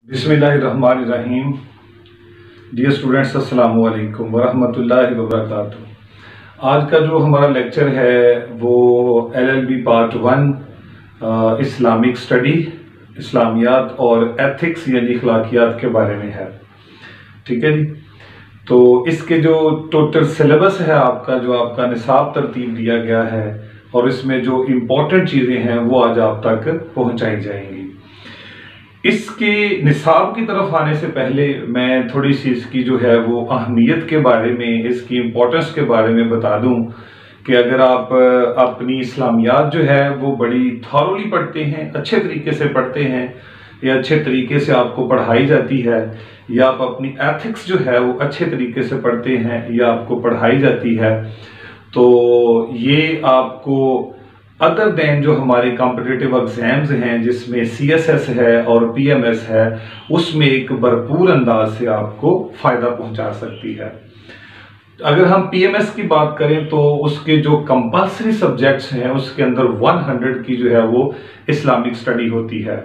बिस्मिल्लाहिर्रहमानिर्रहीम। Dear students, अस्सलाम वालेकुम वरहमतुल्लाहि वबरकातुहू। आज का जो हमारा लेक्चर है वो LLB पार्ट 1 इस्लामिक स्टडी, इस्लामियात और एथिक्स यानी अखलाकियात के बारे में है। ठीक है जी। तो इसके जो टोटल सिलेबस है आपका, जो आपका निसाब तरतीब दिया गया है और इसमें जो इम्पोर्टेंट चीज़ें हैं वो आज आप तक पहुंचाई जाएंगी। इसके निसाब की तरफ आने से पहले मैं थोड़ी सी इसकी जो है वो अहमियत के बारे में, इसकी इम्पोर्टेंस के बारे में बता दूं कि अगर आप अपनी इस्लामियात जो है वो बड़ी थॉरोली पढ़ते हैं, अच्छे तरीके से पढ़ते हैं या अच्छे तरीके से आपको पढ़ाई जाती है, या आप अपनी एथिक्स जो है वो अच्छे तरीके से पढ़ते हैं या आपको पढ़ाई जाती है, तो ये आपको अदर देन जो हमारे कॉम्पिटिटिव एग्जाम्स हैं जिसमें CSS है और PMS है, उसमें एक भरपूर अंदाज से आपको फायदा पहुंचा सकती है। अगर हम PMS की बात करें तो उसके जो कंपल्सरी सब्जेक्ट्स हैं उसके अंदर 100 की जो है वो इस्लामिक स्टडी होती है।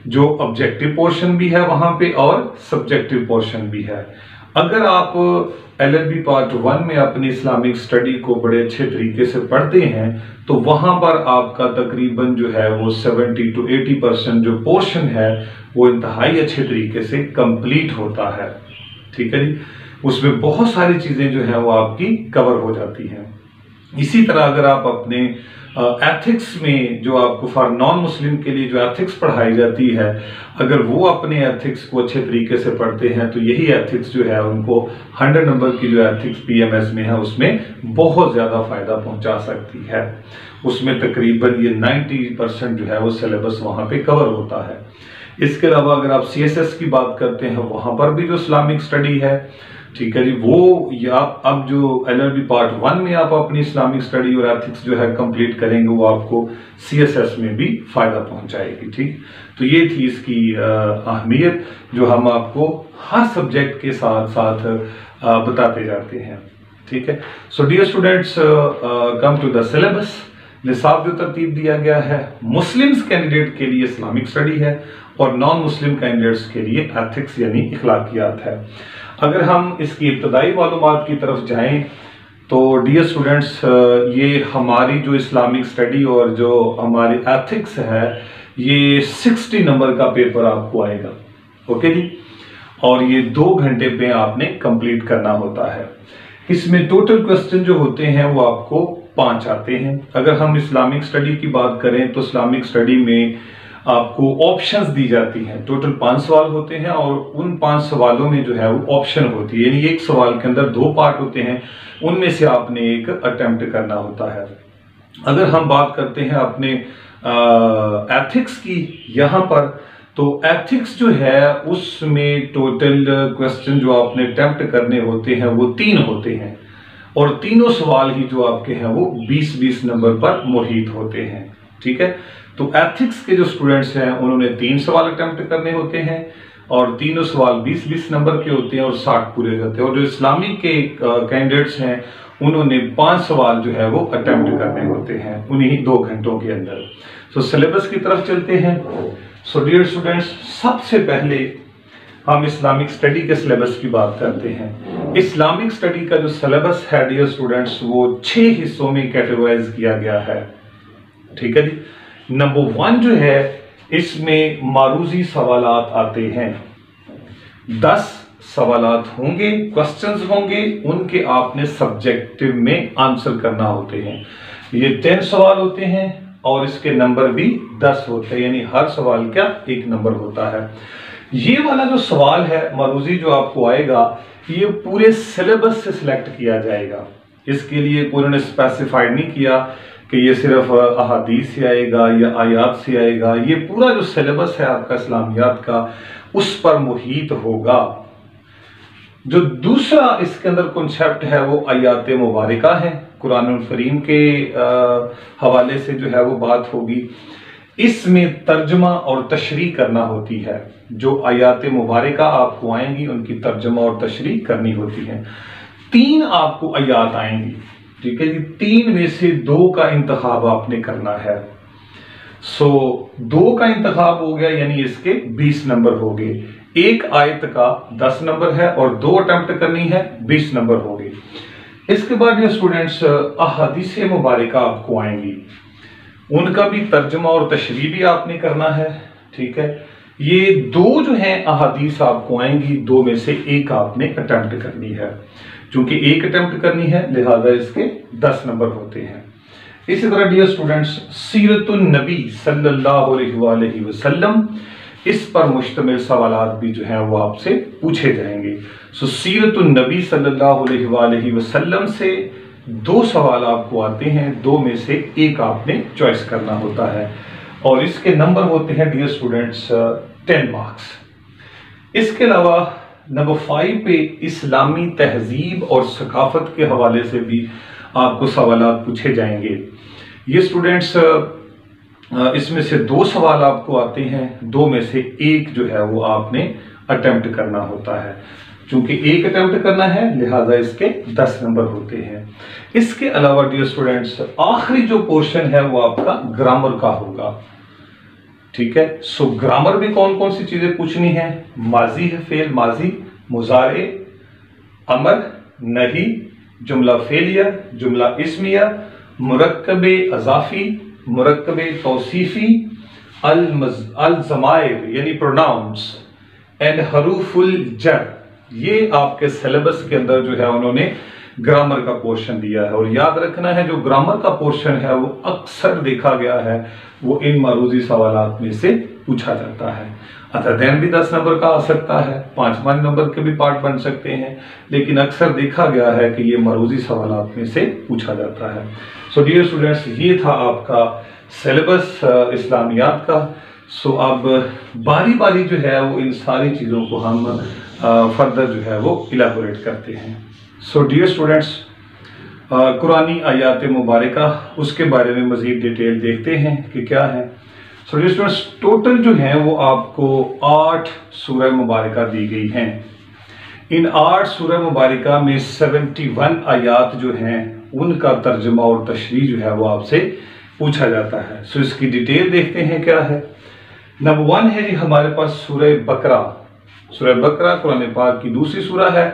जो ऑब्जेक्टिव पोर्शन भी है वहां पे और सब्जेक्टिव पोर्शन भी है। अगर आप LLB पार्ट 1 में अपनी इस्लामिक स्टडी को बड़े अच्छे तरीके से पढ़ते हैं तो वहां पर आपका तकरीबन जो है वो 70 to 80% जो पोर्शन है वो इंतहाई अच्छे तरीके से कंप्लीट होता है। ठीक है जी। उसमें बहुत सारी चीजें जो है वो आपकी कवर हो जाती हैं। इसी तरह अगर आप अपने एथिक्स में, जो आपको फॉर नॉन मुस्लिम के लिए जो एथिक्स पढ़ाई जाती है, अगर वो अपने एथिक्स को अच्छे तरीके से पढ़ते हैं तो यही एथिक्स जो है उनको 100 नंबर की जो एथिक्स PMS में है उसमें बहुत ज़्यादा फायदा पहुंचा सकती है। उसमें तकरीबन ये 90% जो है वो सिलेबस वहाँ पे कवर होता है। इसके अलावा अगर आप CSS की बात करते हैं वहाँ पर भी जो इस्लामिक स्टडी है, ठीक है जी, वो या अब जो LLB पार्ट 1 में आप अपनी इस्लामिक स्टडी और एथिक्स जो है कंप्लीट करेंगे वो आपको CSS में भी फायदा पहुंचाएगी। ठीक, तो ये थी इसकी अहमियत जो हम आपको हर सब्जेक्ट के साथ साथ बताते जाते हैं। ठीक है। So dear students, come to the syllabus. निसाब जो तरतीब दिया गया है, मुस्लिम्स कैंडिडेट के लिए इस्लामिक स्टडी है और नॉन मुस्लिम कैंडिडेट्स के लिए एथिक्स यानी अखलाकियात है। अगर हम इसकी इब्तदाई मालूमात की तरफ जाएं तो डियर स्टूडेंट्स, ये हमारी जो इस्लामिक स्टडी और जो हमारी एथिक्स है ये 60 नंबर का पेपर आपको आएगा। ओके जी। और ये 2 घंटे पे आपने कंप्लीट करना होता है। इसमें टोटल क्वेश्चन जो होते हैं वो आपको 5 आते हैं। अगर हम इस्लामिक स्टडी की बात करें तो इस्लामिक स्टडी में आपको ऑप्शंस दी जाती हैं। टोटल 5 सवाल होते हैं और उन 5 सवालों में जो है वो ऑप्शन होती है, यानी एक सवाल के अंदर 2 पार्ट होते हैं, उनमें से आपने एक अटेम्प्ट करना होता है। अगर हम बात करते हैं अपने एथिक्स की यहाँ पर, तो एथिक्स जो है उसमें टोटल क्वेश्चन जो आपने अटेम्प्ट करने होते हैं वो 3 होते हैं और तीनों सवाल ही जो आपके हैं वो 20-20 नंबर पर मुहित होते हैं। ठीक है। तो एथिक्स के जो स्टूडेंट्स हैं उन्होंने 3 सवाल अटेम्प्ट करने होते हैं और तीनों सवाल 20-20 नंबर के होते हैं और 60 पूरे होते हैं। और जो इस्लामिक के कैंडिडेट्स हैं उन्होंने 5 सवाल जो है वो अटेम्प्ट करने होते हैं उन्हीं 2 घंटों के अंदर। सो सिलेबस की तरफ चलते हैं। सो डियर स्टूडेंट्स, सबसे पहले हम इस्लामिक स्टडी के सिलेबस की बात करते हैं। इस्लामिक स्टडी का जो सिलेबस है डियर स्टूडेंट्स वो 6 हिस्सों में कैटेगराइज किया गया है। ठीक है जी। नंबर 1 जो है इसमें मारूजी सवालात आते हैं। 10 सवालात होंगे, क्वेश्चंस होंगे, उनके आपने सब्जेक्टिव में आंसर करना होते हैं। ये 10 सवाल होते हैं और इसके नंबर भी 10 होते हैं, यानी हर सवाल का 1 नंबर होता है। ये वाला जो सवाल है मारूजी जो आपको आएगा ये पूरे सिलेबस से सिलेक्ट किया जाएगा। इसके लिए कोई उन्होंने स्पेसिफाइड नहीं किया कि ये सिर्फ अहादीस से आएगा या आयात से आएगा। ये पूरा जो सिलेबस है आपका इस्लामियात का उस पर मुहित होगा। जो दूसरा इसके अंदर कॉन्सेप्ट है वो आयात मुबारका है, कुरान करीम के हवाले से जो है वो बात होगी। इसमें तर्जमा और तशरीह करना होती है। जो आयात मुबारका आपको आएंगी उनकी तर्जमा और तशरीह करनी होती है। 3 आपको आयात आएंगी। ठीक है जी। 3 में से 2 का इंतखाब आपने करना है। सो 2 का इंतखाब हो गया, यानी इसके 20 नंबर हो गए। एक आयत का 10 नंबर है और 2 अटेम्प्ट करनी है, 20 नंबर हो गए। इसके बाद ये स्टूडेंट्स अहादीस मुबारका आपको आएंगी, उनका भी तर्जमा और तशरीह भी आपने करना है, ठीक है। ये 2 जो हैं अहादीस आपको आएंगी, 2 में से एक आपने अटेम्प्ट करनी है। चूंकि एक अटेम्प्ट करनी है लिहाजा इसके 10 नंबर होते हैं। इसी तरह डियर स्टूडेंट्स सीरतुन नबी सल्लल्लाहु अलैहि वसल्लम, इस पर मुश्तमिल सवालात भी जो हैं वो आपसे पूछे जाएंगे। सो सीरतुन नबी सल्लल्लाहु अलैहि वसल्लम से 2 सवाल आपको आते हैं, 2 में से एक आपने चॉइस करना होता है और इसके नंबर होते हैं डियर स्टूडेंट्स 10 मार्क्स। इसके अलावा नंबर 5 पे इस्लामी तहजीब और सकाफत के हवाले से भी आपको सवालात पूछे जाएंगे। ये स्टूडेंट्स इसमें से 2 सवाल आपको आते हैं, 2 में से एक जो है वो आपने अटेम्प्ट करना होता है। चूंकि एक अटेम्प्ट करना है लिहाजा इसके 10 नंबर होते हैं। इसके अलावा डियर स्टूडेंट्स आखिरी जो पोर्शन है वो आपका ग्रामर का होगा, ठीक है। सो ग्रामर में कौन कौन सी चीजें पूछनी है? माजी है, फेल माजी, मुजारे, अमर, नहीं, जुमला फेलिया, जुमला इस्मिया, मुरक्कबे अजाफी, मुरक्कबे तौसीफी, अल ज़माइर यानी प्रोनाउंस एंड हरूफुल जर। ये आपके सिलेबस के अंदर जो है उन्होंने ग्रामर का पोर्शन दिया है। और याद रखना है जो ग्रामर का पोर्शन है वो अक्सर देखा गया है वो इन मारूजी सवालात में से पूछा जाता है। अतः दैन भी 10 नंबर का आ सकता है, 5 नंबर के भी पार्ट बन सकते हैं, लेकिन अक्सर देखा गया है कि ये मारूजी सवालात में से पूछा जाता है। सो डियर स्टूडेंट्स ये था आपका सिलेबस इस्लामियात का। सो अब बारी बारी जो है वो इन सारी चीज़ों को हम फर्दर जो है वो इलाबोरेट करते हैं। सो डियर स्टूडेंट्स कुरानी आयात मुबारका उसके बारे में मज़ीद डिटेल देखते हैं कि क्या है। सो डियर स्टूडेंट्स टोटल जो है वो आपको 8 सूरह मुबारका दी गई हैं। इन 8 सूरह मुबारका में 71 आयात जो हैं उनका तर्जमा और तशरीह जो है वो आपसे पूछा जाता है। सो इसकी डिटेल देखते हैं क्या है। नंबर 1 है जी हमारे पास सूरह बकरा। सूरह बकरा कुरान पाक की दूसरी सूरह है।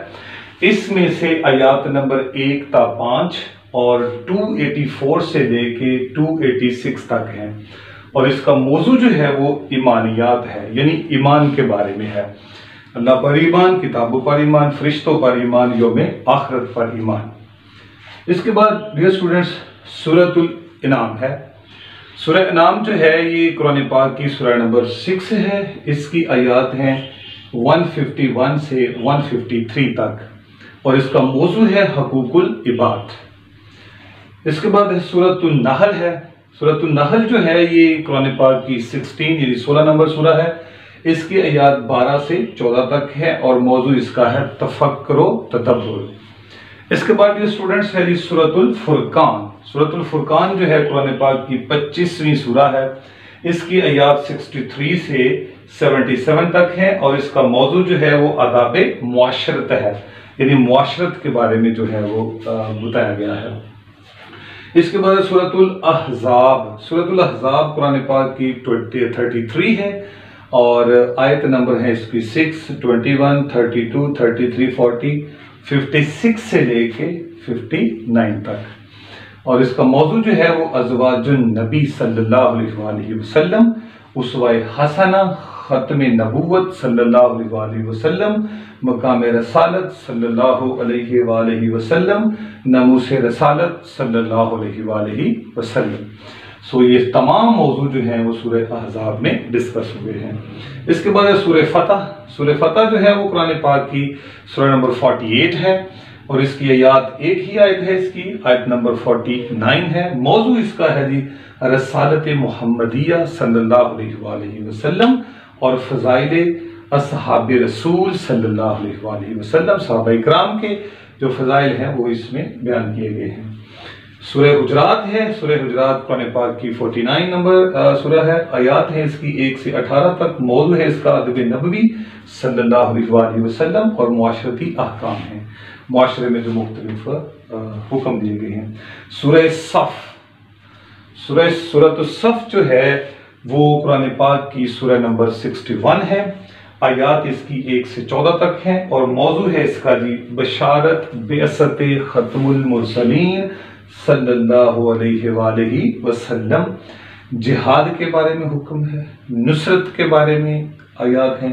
इसमें से आयात नंबर 1 ता 5 और 284 से लेके 286 तक है और इसका मौजू जो है वो ईमानियात है, यानी ईमान के बारे में है। अल्लाह पर ईमान, किताबों पर ईमान, फरिश्तों पर ईमान, यौम आखिरत पर ईमान। इसके बाद डियर स्टूडेंट्स सूरतुल इनाम है। सूरह इनाम जो है ये कुरान पाक की सूरह नंबर 6 है। इसकी आयात हैं 151 से 153 तक और इसका मौजू है हकूकुल इबाद। इसके बाद सूरतुल नहल है। सूरतुल नहल जो है ये कुरान पाक की 16 यानी 16 नंबर सूरह है। इसकी आयात 12 से 14 तक है और मौजू इसका है तफक्कुर तदब्बुर। इसके बाद ये स्टूडेंट्स है जी सूरतुल फुरकान। सूरतुल फुरकान जो है कुरान पाक की 25वीं सूरह है। इसकी आयात 63 से 77 तक है और इसका मौजू जो है वो आदाब मुआशरत है, यानी मुआशरत के बारे में जो है वो बताया गया है। इसके बाद सूरतुल अहज़ाब। सूरतुल अहज़ाब कुरान पाक की 33 है और आयत नंबर है इसकी 6, 21, 32, 33, 40, 56 से लेके 59 तक और इसका मौजू जो है वो अज़वाजुन नबी सल्लल्लाहु अलैहि वसल्लम, उसवा हसना, खत्म नबूवत सल्लल्लाहु अलैहि वसल्लम, मकाम रसालत सल्लल्लाहु अलैहि वसल्लम, नमूस रसालत सल्लल्लाहु अलैहि वसल्लम। सो ये तमाम मौजू जो हैं वो सूरह अहज़ाब में डिस्कस हुए हैं। इसके बाद सूरह फतह। सूरह फतह जो है वो कुरान पाक की सूरह नंबर 48 है और इसकी आयात एक ही आयत है, इसकी आयत नंबर 49 है। मौजू इसका है जी रसालत मुहम्मदिया सल्लल्लाहु अलैहि वसल्लम और फ़ज़ाइल अस्हाब रसूल सल्लल्लाहु अलैहि वसल्लम, सहाबा इकराम के जो फ़ज़ाइल हैं वो इसमें बयान किए गए हैं। सूरह हुजरात है। सूरह हुजरात कुरान पाक की 49 नंबर सूरह है। आयात है इसकी 1 से 18 तक। मौजू है इसका अदब नबवी सल्लल्लाहु अलैहि वसल्लम और मुआशरती अहकाम हैं, मुआशरे में जो मुख्तलिफ हुक्म दिए गए हैं। सूरह सफ। सूरत सफ जो है वो कुरान पाक की सूरह नंबर 61 है। आयात इसकी 1 से 14 तक है और मौजू है इसका जी बशारत बेअसत खत्मुल मुरसलीन सल्लल्लाहु अलैहि वसल्लम। जिहाद के बारे में हुक्म है, नुसरत के बारे में आयात हैं,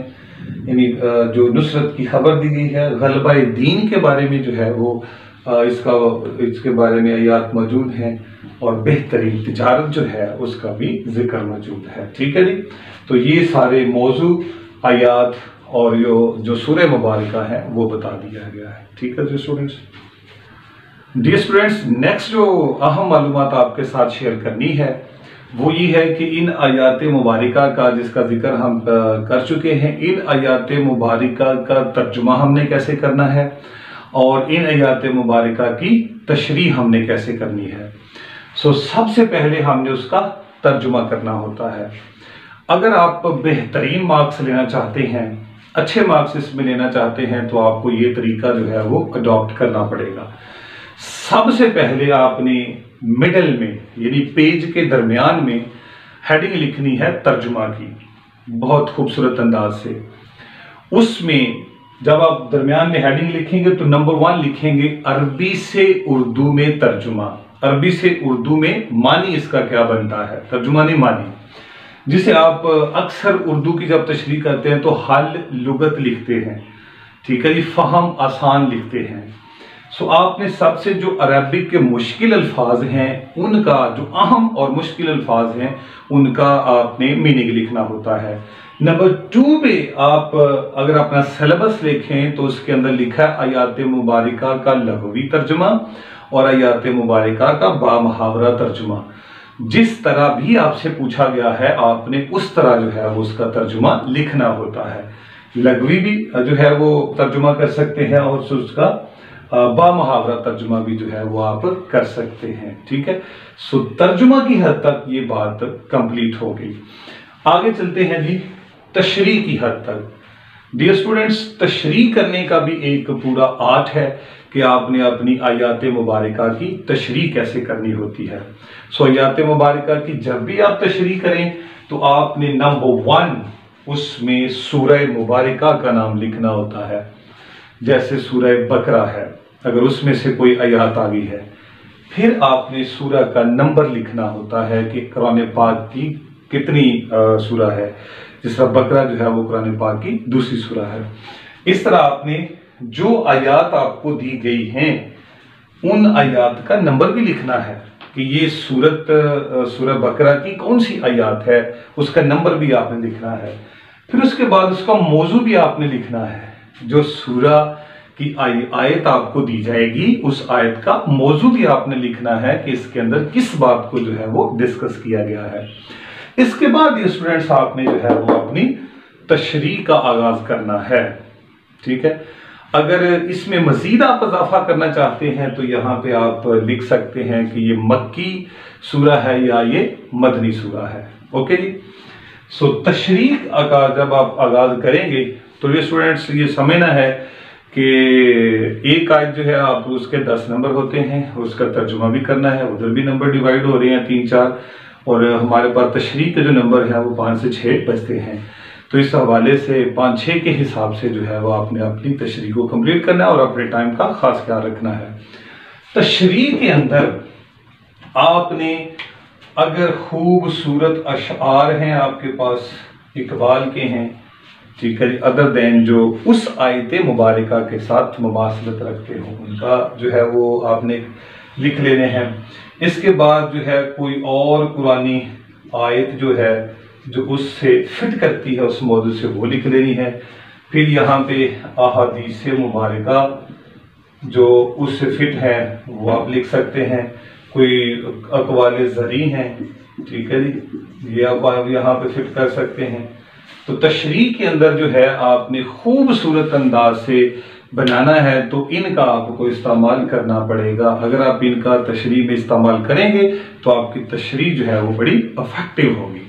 यानी जो नुसरत की खबर दी गई है, गलबा दीन के बारे में जो है वो इसके बारे में आयात मौजूद हैं और बेहतरीन तिजारत जो है उसका भी जिक्र मौजूद है। ठीक है जी, तो ये सारे मौजू आयात और जो सूरह मुबारका है वो बता दिया गया है। ठीक है जी स्टूडेंट्स। डियर स्टूडेंट्स, नेक्स्ट जो अहम मालूमात आपके साथ शेयर करनी है वो ये है कि इन आयात मुबारिका का जिसका जिक्र हम कर चुके हैं, इन आयात मुबारिका का तर्जुमा हमने कैसे करना है और इन आयात मुबारिका की तशरीह हमने कैसे करनी है। सबसे पहले हमने उसका तर्जुमा करना होता है। अगर आप बेहतरीन मार्क्स लेना चाहते हैं, अच्छे मार्क्स इसमें लेना चाहते हैं, तो आपको ये तरीका जो है वो अडॉप्ट करना पड़ेगा। सबसे पहले आपने मिडल में यानी पेज के दरमियान में हेडिंग लिखनी है तर्जुमा की, बहुत खूबसूरत अंदाज से। उसमें जब आप दरमियान में हेडिंग लिखेंगे तो नंबर 1 लिखेंगे अरबी से उर्दू में तर्जुमा। अरबी से उर्दू में मानी इसका क्या बनता है, तर्जुमा नहीं मानी, जिसे आप अक्सर उर्दू की जब तशरीह करते हैं तो हल लुगत लिखते हैं। ठीक है जी, फहम आसान लिखते हैं। आपने सबसे जो अरबिक के मुश्किल अल्फाज हैं उनका, जो अहम और मुश्किल अल्फाज हैं उनका आपने मीनिंग लिखना होता है। नंबर 2 पे आप अगर अपना सिलेबस लिखें तो उसके अंदर लिखा है आयात मुबारिका का लघवी तर्जुमा और आयात मुबारिका का बामुहावरा तर्जुमा। जिस तरह भी आपसे पूछा गया है आपने उस तरह जो है वो उसका तर्जुमा लिखना होता है। लघवी भी जो है वो तर्जुमा कर सकते हैं और उसका बामुहावरा तर्जुमा भी जो है वो आप कर सकते हैं। ठीक है, तर्जुमा की हद तक ये बात कंप्लीट हो गई। आगे चलते हैं जी तशरीह की हद तक। डियर स्टूडेंट्स, तशरीह करने का भी एक पूरा आर्ट है कि आपने अपनी आयात मुबारिका की तशरीह कैसे करनी होती है। आयात मुबारिका की जब भी आप तशरीह करें तो आपने नंबर 1 उसमें सूरह मुबारिका का नाम लिखना होता है। जैसे सूरह बकरा है, अगर उसमें से कोई आयत आ गई है, फिर आपने सूरह का नंबर लिखना होता है कि कुरान पाक की कितनी सूरह है। जिस तरह बकरा जो है वो कुरान पाक की दूसरी सूरह है। इस तरह आपने जो आयत आपको दी गई हैं उन आयत का नंबर भी लिखना है कि ये सूरह बकरा की कौन सी आयत है, उसका नंबर भी आपने लिखना है। फिर उसके बाद उसका मौजू भी आपने लिखना है। जो सूरह की आयत आपको दी जाएगी उस आयत का मौजू भी आपने लिखना है कि इसके अंदर किस बात को जो है वो डिस्कस किया गया है। इसके बाद ये स्टूडेंट्स आपने जो है वो अपनी तशरीह का आगाज करना है। ठीक है, अगर इसमें मजीद आप इजाफा करना चाहते हैं तो यहाँ पे आप लिख सकते हैं कि ये मक्की सूरह है या ये मदनी सूरह है। ओके जी, तशरीह का जब आप आगाज करेंगे तो ये स्टूडेंट्स ये समझना है कि एक आयत जो है आप उसके 10 नंबर होते हैं, उसका तर्जुमा भी करना है, उधर भी नंबर डिवाइड हो रहे हैं 3-4, और हमारे पास तशरीह के जो नंबर है वो 5 से 6 बचते हैं। तो इस हवाले से 5-6 के हिसाब से जो है वो आपने अपनी तशरीह को कंप्लीट करना है और अपने टाइम का खास ख्याल रखना है। तशरीह के अंदर आपने अगर खूबसूरत अशआर हैं आपके पास, इकबाल के हैं, ठीक है, अदर देन जो उस आयत मुबारिका के साथ मुमासलत रखते हो उनका जो है वो आपने लिख लेने हैं। इसके बाद जो है कोई और कुरानी आयत जो है जो उससे फिट करती है उस मौजू से वो लिख लेनी है। फिर यहाँ पे अहादीस मुबारका जो उससे फिट है वो आप लिख सकते हैं। कोई अकवाल ज़री हैं, ठीक है जी, ये आप यहाँ पे फिट कर सकते हैं। तो तशरीह के अंदर जो है आपने खूबसूरत अंदाज से बनाना है तो इनका आपको इस्तेमाल करना पड़ेगा। अगर आप इनका तशरीह में इस्तेमाल करेंगे तो आपकी तशरीह जो है वो बड़ी इफेक्टिव होगी।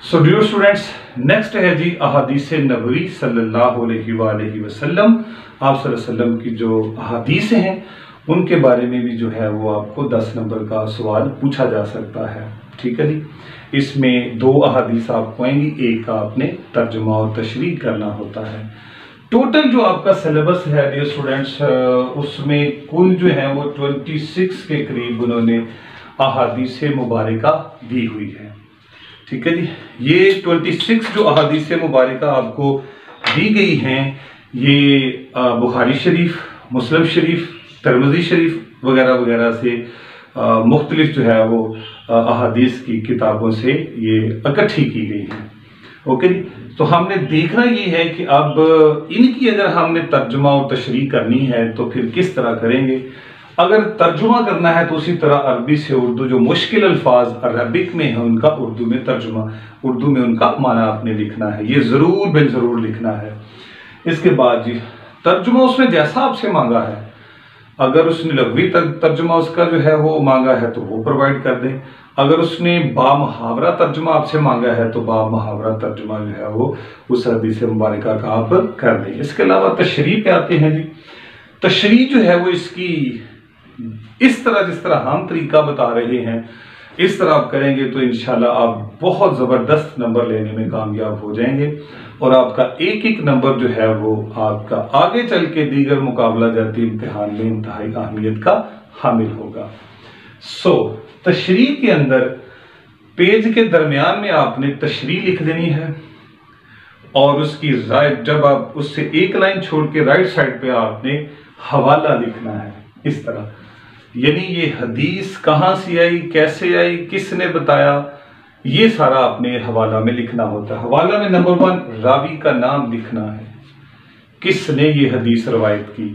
सो डियर स्टूडेंट्स, नेक्स्ट है जी अहादीस नबवी सल्लल्लाहु अलैहि वसल्लम। आप सल्लल्लाहु अलैहि वसल्लम की जो अहादीस हैं उनके बारे में भी जो है वो आपको 10 नंबर का सवाल पूछा जा सकता है। ठीक है जी, इसमें 2 अहादीस आपको आएंगी, एक का आपने तर्जुमा और तशरीह करना होता है। टोटल जो आपका सिलेबस है डियर स्टूडेंट्स, उसमें कुल जो है वो 26 के करीब उन्होंने अहादीस मुबारका दी हुई है। ठीक है जी, ये 26 जो अहादीस मुबारका आपको दी गई हैं, ये बुखारी शरीफ, मुस्लिम शरीफ, तिरमिज़ी शरीफ वगैरह वगैरह से मुख्तलिफ जो है वो अहादीस की किताबों से ये इकट्ठी की गई है। ओके जी, तो हमने देखना ये है कि अब इनकी अगर हमने तर्जुमा और तशरीह करनी है तो फिर किस तरह करेंगे। अगर तर्जुमा करना है तो उसी तरह अरबी से उर्दू, जो मुश्किल अल्फाज अरबिक में है उनका उर्दू में तर्जुमा, उर्दू में उनका माना आपने लिखना है, ये ज़रूर बिल ज़रूर लिखना है। इसके बाद जी तर्जुमा उसने जैसा आपसे मांगा है, अगर उसने लघवी तर्जुमा उसका जो है वो मांगा है तो वो प्रोवाइड कर दें। अगर उसने बामुहावरा तर्जुमा आपसे मांगा है तो बामुहावरा तर्जुमा जो है वो उस हदीस मुबारका का आप कर दें। इसके अलावा तशरीह पे आते हैं जी। तशरीह जो है वो इसकी इस तरह जिस तरह हम तरीका बता रहे हैं इस तरह आप करेंगे तो इंशाल्लाह आप बहुत ज़बरदस्त नंबर लेने में कामयाब हो जाएंगे और आपका एक एक नंबर जो है वो आपका आगे चल के दीगर मुकाबला जाती इम्तिहान में इंतहाई अहमियत का हामिल होगा। तशरीह के अंदर पेज के दरमियान में आपने तशरीह लिख देनी है और उसकी राइट, जब आप उससे एक लाइन छोड़ के राइट साइड पे आपने हवाला लिखना है इस तरह, यानी ये हदीस कहाँ से आई, कैसे आई, किसने बताया, ये सारा आपने हवाला में लिखना होता है। हवाला में नंबर 1 रावी का नाम लिखना है, किसने ये हदीस रवायत की,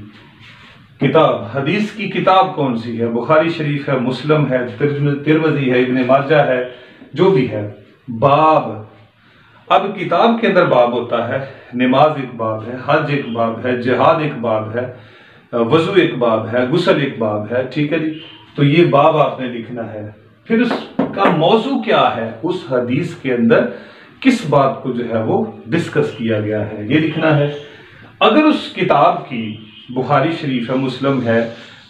किताब, हदीस की किताब कौन सी है, बुखारी शरीफ है, मुस्लिम है, तिरमिज़ी है, इब्ने माजा है, जो भी है। बाब, अब किताब के अंदर बाब होता है, नमाज एक बाब है, हज एक बाब है, जिहाद एक बाब है, वजू एक बाब है, गुस्ल एक बाब है। ठीक है जी, तो ये बाब आपने लिखना है। फिर उसका मौजू क्या है, उस हदीस के अंदर किस बात को जो है वो डिस्कस किया गया है, ये लिखना है। अगर उस किताब की बुखारी शरीफ है, मुस्लिम है,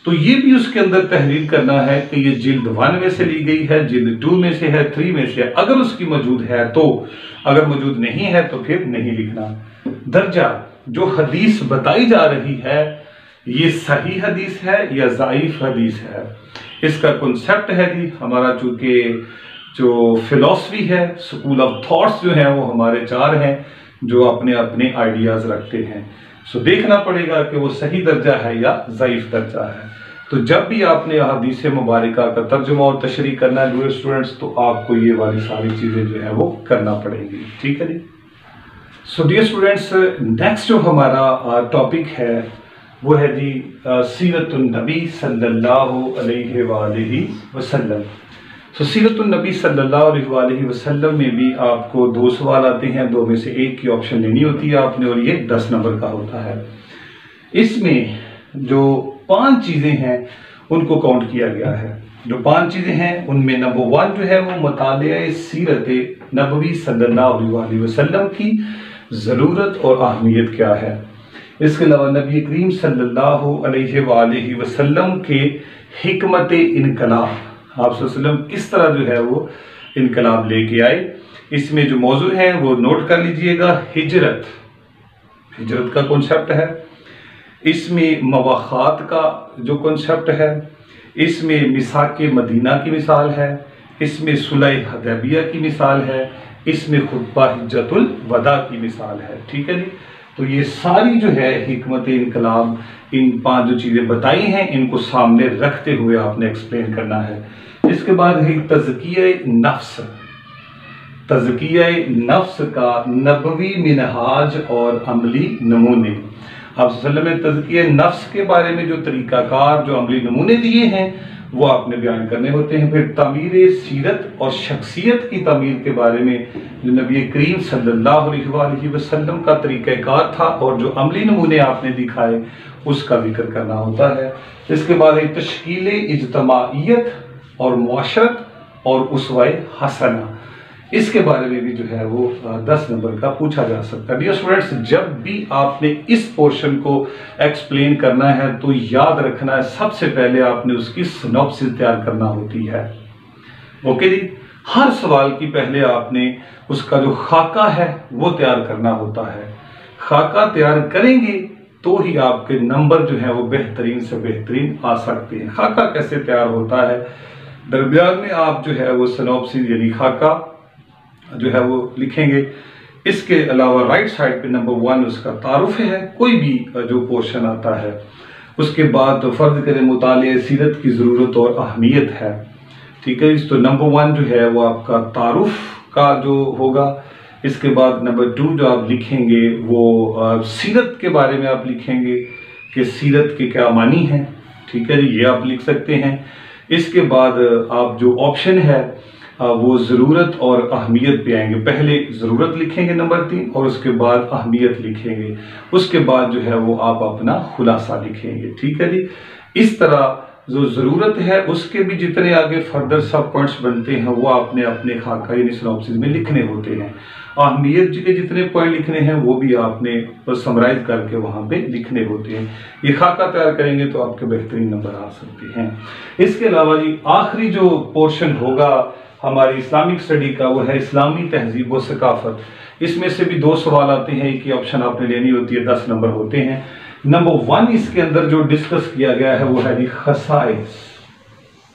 तो ये भी उसके अंदर तहरीर करना है कि ये जिल्द 1 में से ली गई है, जिल्द 2 में से है, 3 में से है, अगर उसकी मौजूद है तो, अगर मौजूद नहीं है तो फिर नहीं लिखना। दर्जा, जो हदीस बताई जा रही है ये सही हदीस है या ज़ाइफ हदीस है, इसका कॉन्सेप्ट है जी हमारा, चूंकि जो फिलॉसफी है, स्कूल ऑफ थॉट्स जो है वो हमारे 4 हैं जो अपने अपने आइडियाज रखते हैं। देखना पड़ेगा कि वो सही दर्जा है या ज़ाइफ दर्जा है। तो जब भी आपने हदीस मुबारका का तर्जुमा और तशरीह करना है डियर स्टूडेंट्स, तो आपको ये वाली सारी चीज़ें जो है वो करना पड़ेगी। ठीक है जी। डियर स्टूडेंट्स, नेक्स्ट जो हमारा टॉपिक है वो है जी सीरतुन नबी सल्लल्लाहु अलैहि वसल्लम। सीरतुन नबी सल्लल्लाहु अलैहि वसल्लम में भी आपको 2 सवाल आते हैं, 2 में से एक की ऑप्शन लेनी होती है आपने और ये 10 नंबर का होता है। इसमें जो 5 चीज़ें हैं उनको काउंट किया गया है। जो 5 चीज़ें हैं उनमें नंबर 1 जो है वो मुतालिया सीरत नबवी सल्लल्लाहु अलैहि वसल्लम की ज़रूरत और अहमियत क्या है। इसके अलावा नबी करीम सल्लल्लाहु अलैहि वसल्लम के हिकमत इनकलाब, आप वसल्लम किस तरह जो है वो इनकलाब लेके आए। इसमें जो मौजू है वो नोट कर लीजिएगा। हिजरत, हिजरत का कॉन्सेप्ट है। इसमें मवाखात का जो कॉन्सेप्ट है, इसमें मिसाक मदीना की मिसाल है, इसमें सुलह हदैबिया की मिसाल है, इसमें खुतबा हिज्जतुल वदा की मिसाल है। ठीक है जी। तो ये सारी जो है हिकमत इनकलाब, इन 5 जो चीज़ें बताई हैं इनको सामने रखते हुए आपने एक्सप्लेन करना है। इसके बाद है तज़किया नफ्स। तज़किया नफ्स का नबवी मिनहाज और अमली नमूने। आप वसल्लम ने तज़किया नफ्स के बारे में जो तरीक़ाकार, जो अमली नमूने दिए हैं वो आपने बयान करने होते हैं। फिर तामीर सीरत और शख्सियत की तामीर के बारे में जो नबी करीम सल्लल्लाहु अलैहि वसल्लम का तरीक़ाकार था और जो अमली नमूने आपने दिखाए उसका जिक्र करना होता है। इसके बाद है तश्कील इज्तमाइयत और मुआशरत और उसवाए हसना। इसके बारे में भी जो है वो 10 नंबर का पूछा जा सकता है। डियर स्टूडेंट्स, जब भी आपने इस पोर्शन को एक्सप्लेन करना है तो याद रखना है सबसे पहले आपने उसकी सिनॉप्सिस तैयार करना होती है। ओके जी। हर सवाल की पहले आपने उसका जो खाका है वो तैयार करना होता है। खाका तैयार करेंगे तो ही आपके नंबर जो है वो बेहतरीन से बेहतरीन आ सकते हैं। खाका कैसे तैयार होता है, दरमियान में आप जो है वो सिनॉप्सिस यानी खाका जो है वो लिखेंगे। इसके अलावा राइट साइड पे नंबर 1 उसका तारुफ है, कोई भी जो पोर्शन आता है। उसके बाद फर्ज करें मुताले सीरत की ज़रूरत और अहमियत है, ठीक है। तो नंबर 1 जो है वो आपका तारुफ का जो होगा। इसके बाद नंबर 2 जो आप लिखेंगे वो सीरत के बारे में आप लिखेंगे कि सीरत के क्या मानी हैं, ठीक है जी, ये आप लिख सकते हैं। इसके बाद आप जो ऑप्शन है वो ज़रूरत और अहमियत पे आएंगे। पहले ज़रूरत लिखेंगे नंबर 3 और उसके बाद अहमियत लिखेंगे। उसके बाद जो है वो आप अपना खुलासा लिखेंगे, ठीक है जी। इस तरह जो ज़रूरत है उसके भी जितने आगे फर्दर सब पॉइंट्स बनते हैं वो आपने अपने खाका यानी सिनॉप्सिस में लिखने होते हैं। अहमियत के जितने पॉइंट लिखने हैं वो भी आपने समराइज करके वहां पे लिखने होते हैं। ये खाका तैयार करेंगे तो आपके बेहतरीन नंबर आ सकते हैं। इसके अलावा जी आखिरी जो पोर्शन होगा हमारी इस्लामिक स्टडी का वो है इस्लामी तहजीब व सकाफत। इसमें से भी 2 सवाल आते हैं, एक ही ऑप्शन आपने लेनी होती है, 10 नंबर होते हैं। नंबर 1 इसके अंदर जो डिस्कस किया गया है वो है जी खसाइस,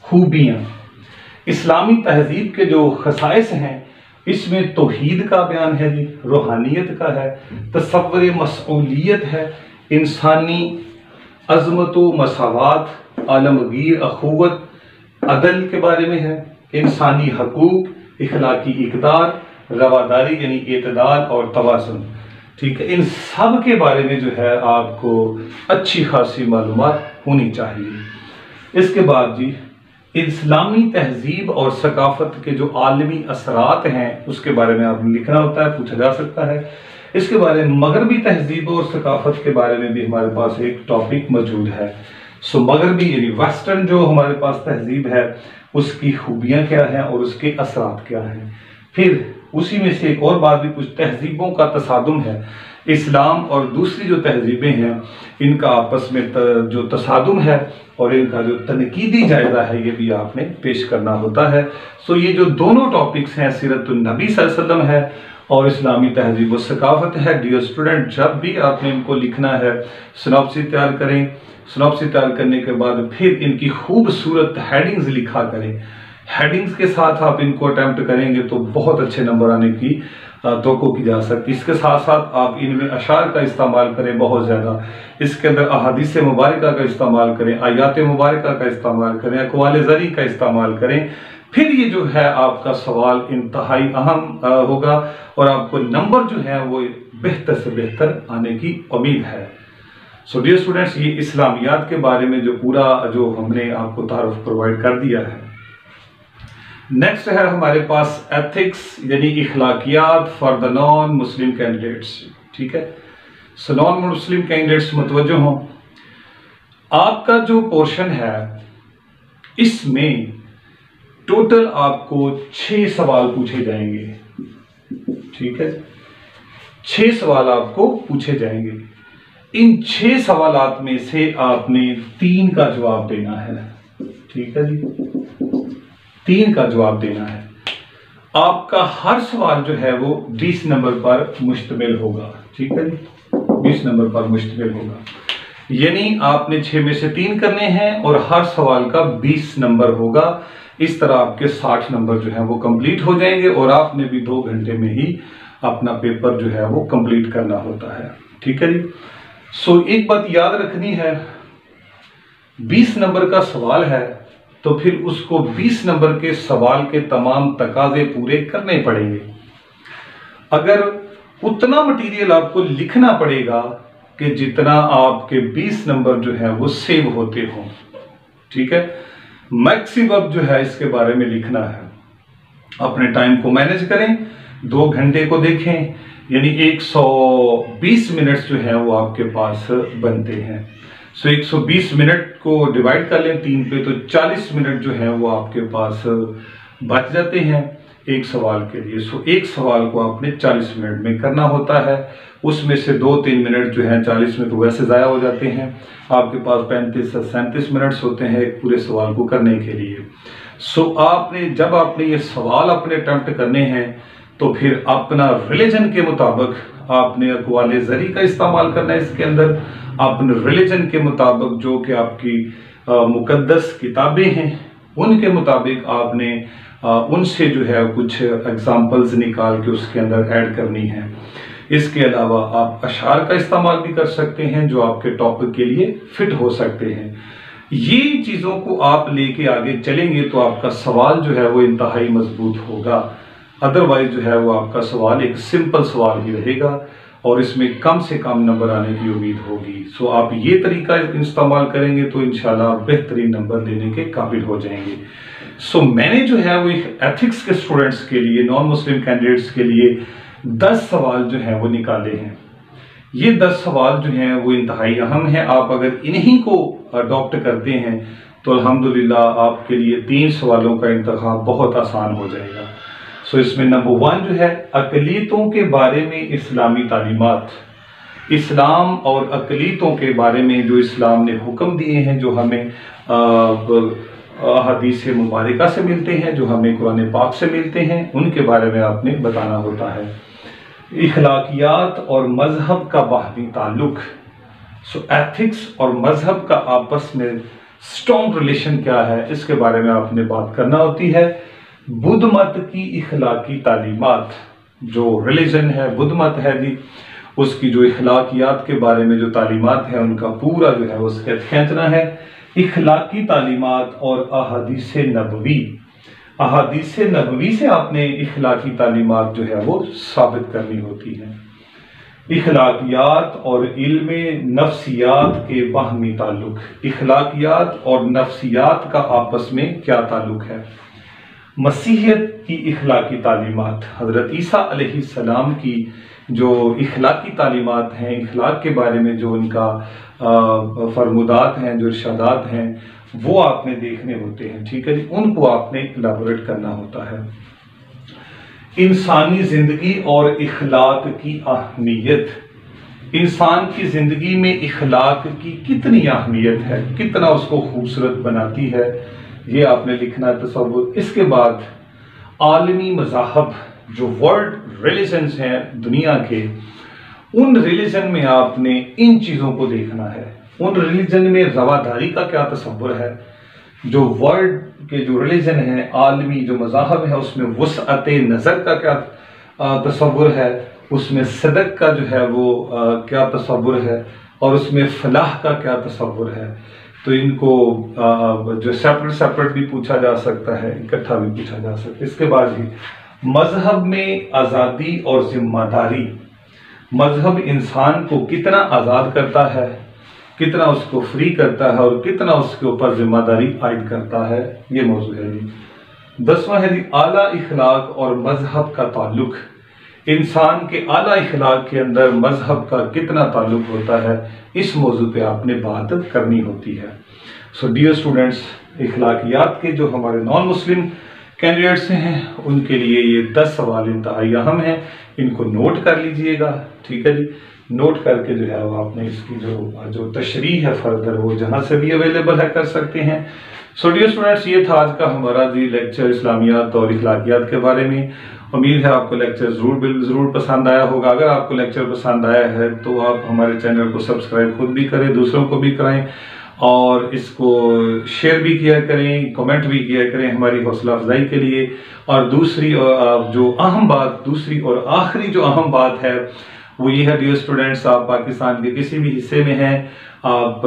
खूबियां। इस्लामी तहजीब के जो खसाइस हैं इसमें तौहीद का बयान है जी, रूहानियत का है, तसव्वुर मसऊलियत है, इंसानी अज़मत व मसावात, आलमगीर अखुवत, अदल के बारे में है, इंसानी हकूक, इखलाकी इक़दार, रवादारी यानी एतदाल और तवाज़ुन, ठीक है। इन सब के बारे में जो है आपको अच्छी खासी मालूमात होनी चाहिए। इसके बाद जी इस्लामी तहजीब और सकाफत के जो आलमी असरात हैं उसके बारे में आपने लिखना होता है, पूछा जा सकता है। इसके बारे में मगरबी तहजीब और सकाफत के बारे में भी हमारे पास एक टॉपिक मौजूद है। सो मगरबी यानी वेस्टर्न जो हमारे पास तहजीब है उसकी खूबियाँ क्या हैं और उसके असरात क्या हैं। फिर उसी में से एक और बात भी, कुछ तहजीबों का तसादुम है, इस्लाम और दूसरी जो तहजीबें हैं इनका आपस में जो तसादुम है और इनका जो तनकीदी जायजा है ये भी आपने पेश करना होता है। सो ये जो दोनों टॉपिक्स हैं सीरतुन नबी सल्लल्लाहु अलैहि वसल्लम है और इस्लामी तहजीब व सकाफत है। डियर स्टूडेंट, जब भी आपने इनको लिखना है सिनॉप्सिस तैयार करें। सिनॉप्सिस तैयार करने के बाद फिर इनकी खूबसूरत हेडिंग्स लिखा करें। हेडिंग्स के साथ आप इनको अटेम्प्ट करेंगे तो बहुत अच्छे नंबर आने की तवक्को की जा सकती है। इसके साथ साथ आप इनमें अशार का इस्तेमाल करें बहुत ज़्यादा। इसके अंदर अहादीस मुबारका का इस्तेमाल करें, आयात मुबारका का इस्तेमाल करें, अक़वाल ज़री का इस्तेमाल करें। फिर ये जो है आपका सवाल इंतहाई अहम होगा और आपको नंबर जो है वो बेहतर से बेहतर आने की उम्मीद है। सो डियर स्टूडेंट्स, ये इस्लामियात के बारे में जो पूरा जो हमने आपको तारुफ प्रोवाइड कर दिया है। नेक्स्ट है हमारे पास एथिक्स यानी इखलाकियात for the non Muslim candidates, ठीक है। सो नॉन मुस्लिम कैंडिडेट्स मुतवज्जो हों, आपका जो पोर्शन है इसमें टोटल आपको 6 सवाल पूछे जाएंगे, ठीक है। 6 सवाल आपको पूछे जाएंगे। इन 6 सवालात में से आपने 3 का जवाब देना है, ठीक है जी, 3 का जवाब देना है। आपका हर सवाल जो है वो 20 नंबर पर मुश्तमिल होगा, ठीक है जी, 20 नंबर पर मुश्तमिल होगा। यानी आपने 6 में से 3 करने हैं और हर सवाल का 20 नंबर होगा। इस तरह आपके 60 नंबर जो है वो कंप्लीट हो जाएंगे और आपने भी 2 घंटे में ही अपना पेपर जो है वो कंप्लीट करना होता है, ठीक है जी। सो एक बात याद रखनी है, 20 नंबर का सवाल है तो फिर उसको 20 नंबर के सवाल के तमाम तकाजे पूरे करने पड़ेंगे। अगर उतना मटेरियल आपको लिखना पड़ेगा कि जितना आपके 20 नंबर जो है वो सेव होते हों, ठीक है। मैक्सिमम जो है इसके बारे में लिखना है। अपने टाइम को मैनेज करें, 2 घंटे को देखें, यानी 120 मिनट्स जो है वो आपके पास बनते हैं। सो 120 मिनट को डिवाइड कर लें 3 पे तो 40 मिनट जो है वो आपके पास बच जाते हैं एक सवाल के लिए। सो एक सवाल को आपने 40 मिनट में करना होता है। उसमें से 2-3 मिनट जो है 40 में तो वैसे ज़ाया हो जाते हैं। आपके पास 35 से 37 मिनट्स होते हैं एक पूरे सवाल को करने के लिए। आपने जब आपने ये सवाल अपने अटेम्प्ट करने हैं तो फिर अपना रिलीजन के मुताबिक आपने अक़वाल ज़री का इस्तेमाल करना है इसके अंदर। अपने रिलीजन के मुताबिक जो कि आपकी मुक़द्दस किताबें हैं उनके मुताबिक आपने उनसे जो है कुछ एग्जाम्पल्स निकाल के उसके अंदर ऐड करनी है। इसके अलावा आप अशार का इस्तेमाल भी कर सकते हैं जो आपके टॉपिक के लिए फिट हो सकते हैं। ये चीज़ों को आप लेके आगे चलेंगे तो आपका सवाल जो है वो इंतहाई मजबूत होगा। अदरवाइज जो है वो आपका सवाल एक सिंपल सवाल ही रहेगा और इसमें कम से कम नंबर आने की उम्मीद होगी। आप ये तरीका इस्तेमाल करेंगे तो इंशाल्लाह बेहतरीन नंबर लेने के काबिल हो जाएंगे। मैंने जो है वो एथिक्स के स्टूडेंट्स के लिए, नॉन मुस्लिम कैंडिडेट्स के लिए 10 सवाल जो हैं वो निकाले हैं। ये 10 सवाल जो हैं वो इंतहाई अहम हैं। आप अगर इन्हीं को अडॉप्ट करते हैं तो अल्हम्दुलिल्लाह आपके लिए 3 सवालों का इंतखाब बहुत आसान हो जाएगा। इसमें नंबर 1 जो है अक़लीतों के बारे में इस्लामी तालीमात। इस्लाम और अक़लीतों के बारे में जो इस्लाम ने हुक्म दिए हैं, जो हमें हदीस मुबारका से मिलते हैं, जो हमें कुरान पाक से मिलते हैं, उनके बारे में आपने बताना होता है। इखलाकियात और मजहब का बाहमी ताल्लुक। एथिक्स और मजहब का आपस में स्ट्रॉन्ग रिलेशन क्या है, इसके बारे में आपने बात करना होती है। बुद्ध मत की इखलाकी तालीमात, जो रिलीजन है बुद्ध मत है जी, उसकी जो इखलाकियात के बारे में जो तालीमात है उनका पूरा जो है वो स्केच खींचना है। इखलाकी तालीमात और अहादीस नबवी। अहादीस नबवी से आपने इखलाकी तालीमात जो है वो साबित करनी होती है। इखलाकियात और इल्मे नफ्सियात के बाहमी ताल्लुक। इखलाकियात और नफ्सियात का आपस में क्या ताल्लुक है। मसीहियत की इखलाकी तालीमात, हज़रत ईसा अलैहिस्सलाम की जो इखलाकी तालीमात हैं, इखलाक के बारे में जो उनका फरमुदात हैं, जो इरशादात हैं, वो आपने देखने होते हैं। ठीक है जी, उनको आपने इलाबोरेट करना होता है। इंसानी ज़िंदगी और इखलाक की अहमियत। इंसान की ज़िंदगी में इखलाक की कितनी अहमियत है, कितना उसको खूबसूरत बनाती है, ये आपने लिखना तसव्वुर। इसके बाद आलमी मज़ाहब, जो वर्ल्ड रिलीजन्स हैं दुनिया के, उन रिलीजन में आपने इन चीज़ों को देखना है। उन रिलीजन में रवादारी का क्या तसव्वुर है, जो वर्ल्ड के जो रिलीजन है, आलमी जो मज़ाहब है, उसमें वुसअत नज़र का क्या तसव्वुर है, उसमें सदक का जो है वो क्या तसव्वुर है, और उसमें फलाह का क्या तसव्वुर है। तो इनको जो सेपरेट भी पूछा जा सकता है, इकट्ठा भी पूछा जा सकता है। इसके बाद ही मजहब में आज़ादी और जिम्मेदारी। मजहब इंसान को कितना आज़ाद करता है, कितना उसको फ्री करता है और कितना उसके ऊपर जिम्मेदारी आयद करता है, ये मौजूद है जी। 10वां है जी आला इखलाक और मजहब का ताल्लुक। इंसान के आला इखलाक के अंदर मजहब का कितना ताल्लुक होता है, इस मौजू पे आपने बात करनी होती है। डियर स्टूडेंट्स, इखलाकियात के जो हमारे नॉन मुस्लिम कैंडिडेट्स हैं उनके लिए ये 10 सवाल इंतहाई अहम हैं। इनको नोट कर लीजिएगा, ठीक है जी। नोट करके जो है वो आपने इसकी जो तशरीह है फर्दर वो जहाँ से भी अवेलेबल है कर सकते हैं। डियर स्टूडेंट्स, ये था आज का हमारा जी लेक्चर इस्लामियात और इखलाकियात के बारे में। उम्मीद है आपको लेक्चर ज़रूर पसंद आया होगा। अगर आपको लेक्चर पसंद आया है तो आप हमारे चैनल को सब्सक्राइब खुद भी करें, दूसरों को भी कराएं और इसको शेयर भी किया करें, कमेंट भी किया करें हमारी हौसला अफजाई के लिए। और दूसरी और आखिरी जो अहम बात है वो ये है डियर स्टूडेंट्स, आप पाकिस्तान के किसी भी हिस्से में हैं, आप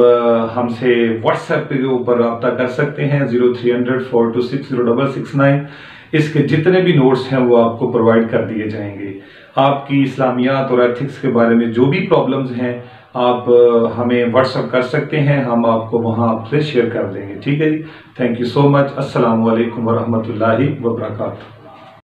हमसे व्हाट्सएप के ऊपर रब्ता कर सकते हैं 0300 426 0669। इसके जितने भी नोट्स हैं वो आपको प्रोवाइड कर दिए जाएंगे। आपकी इस्लामियात और एथिक्स के बारे में जो भी प्रॉब्लम्स हैं आप हमें व्हाट्सएप कर सकते हैं, हम आपको वहाँ आपसे शेयर कर देंगे। ठीक है जी, थैंक यू सो मच। अस्सलामु अलैकुम वरहमतुल्लाहि वबरकातुहू।